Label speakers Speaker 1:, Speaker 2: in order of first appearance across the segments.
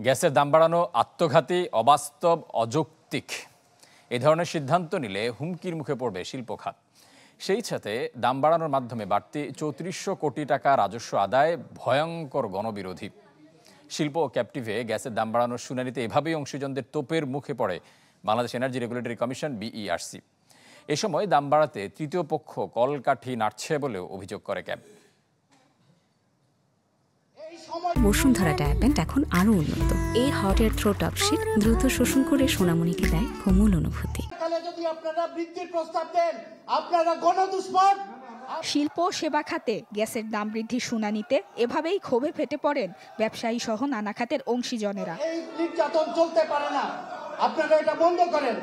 Speaker 1: গ্যাসের দাম বাড়ানো আত্মঘাতী, অবাস্তব, অযৌক্তিক এ ধরনের সিদ্ধান্ত নিলে হুমকির মুখে পড়বে শিল্প খাত। সেই সাথে দাম বাড়ানোর মাধ্যমে বাড়তি ৩৪০০ কোটি টাকা রাজস্ব আদায় ভয়ঙ্কর গণবিরোধী। শিল্প ও ক্যাপটিভে গ্যাসের দাম বাড়ানোর শুনানিতে এভাবেই অংশীজনদের তোপের মুখে পড়ে Bangladesh energy regulatory commission BERC। এ সময় দাম বাড়াতে তৃতীয় পক্ষ কলকাঠি নাড়ছে বলেও অভিযোগ করে ক্যাব।
Speaker 2: বসুন্ধরা ডায়াপেন্ট এখন আরো উন্নত। এই hot air through top sheet দ্রুত শোষণ করে সোনামণিকে দেয় কোমল অনুভূতি।
Speaker 3: যদি আপনারা বৃদ্ধির প্রস্তাব দেন, আপনারা গণদুষ্পদ।
Speaker 4: শিল্প ও সেবা খাতে গ্যাসের দাম বৃদ্ধির শুনানিতে এভাবেই ক্ষোভে ফেটে পড়েন ব্যবসায়ী সহ নানা খাতের অংশীজনেরা।
Speaker 3: এই নির্যাতন চলতে পারে না, আপনারা এটা বন্ধ করেন।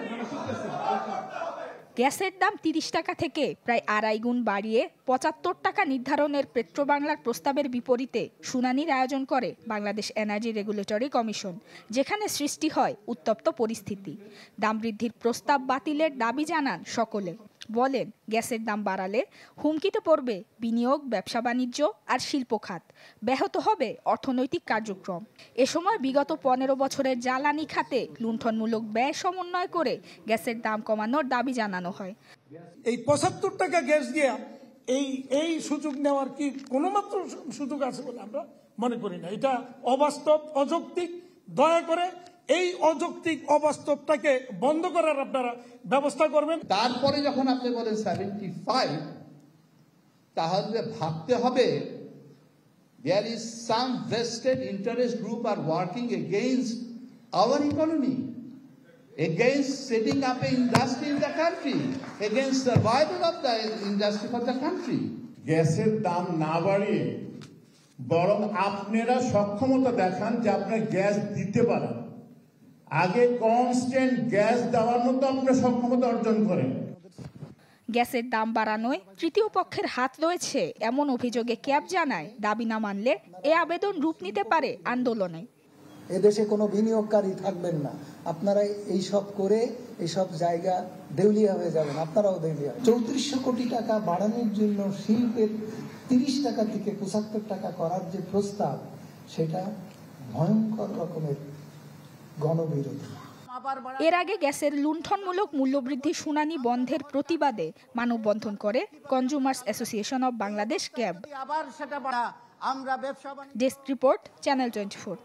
Speaker 4: গ্যাসের দাম ৩০ টাকা থেকে প্রায় ২.৫ গুণ বাড়িয়ে ৭৫ টাকা নির্ধারণের পেট্রোবাংলার প্রস্তাবের বিপরীতে শুনানির আয়োজন করে বাংলাদেশ এনার্জি রেগুলেটরি কমিশন, যেখানে সৃষ্টি হয় উত্তপ্ত পরিস্থিতি। দাম বৃদ্ধির প্রস্তাব বাতিলের দাবি জানান সকলে। বলেন, গ্যাসের দাম বাড়ালে হুমকিতে পড়বে বিনিয়োগ, ব্যবসা বাণিজ্য আর শিল্প খাত, ব্যাহত হবে অর্থনৈতিক কার্যক্রম। এ সময় বিগত ১৫ বছরের জ্বালানি খাতে লুণ্ঠনমূলক ব্যয় সমন্বয় করে গ্যাসের দাম কমানোর দাবি জানানো হয়।
Speaker 3: এই ৭৫ টাকা গ্যাস দিয়ে এই সুযোগ নেওয়ার কি কোনো মাত্র সুযোগ আছে বলে আমরা মনে করি না। এটা অবাস্তব, অযৌক্তিক। দয়া করে এই অযৌক্তিক অবাস্তবটাকে বন্ধ করার আপনারা ব্যবস্থা করবেন।
Speaker 5: তারপরে যখন আপনি বলেন 75, তাহলে ভাবতে হবে there is some vested interest group are working against our economy, against setting up an industry in the country, against survival of the industry for the country.
Speaker 6: গ্যাসের দাম না বাড়িয়ে বরং আপনারা সক্ষমতা দেখান যে আপনারা গ্যাস দিতে পারেন। আগে কনস্ট্যান্ট গ্যাস দেওয়ার মতো আপনারা সক্ষমতা অর্জন করেন।
Speaker 4: গ্যাসের দাম বাড়ানোয় তৃতীয় পক্ষের হাত রয়েছে এমন অভিযোগে ক্যাব জানায়, দাবি না মানলে এ আবেদন রূপ নিতে পারে আন্দোলনে।
Speaker 7: এদেশে কোনো বিনিয়োগকারী থাকবেন না, আপনারা এইসব করে এইসব জায়গা দেউলিয়া হয়ে যাবেন, আপনারাও দেউলিয়া। ৩৪০০ কোটি টাকা বাড়ানোর জন্য শিল্পের ৩০ টাকা থেকে ৭৫ টাকা করার যে প্রস্তাব, সেটা ভয়ঙ্কর রকমের গণবিরোধী।
Speaker 4: এর আগে গ্যাসের লুণ্ঠনমূলক মূল্যবৃদ্ধি শুনানি বন্ধের প্রতিবাদে মানববন্ধন করে consumers association of Bangladesh cab. Desk report, channel 24।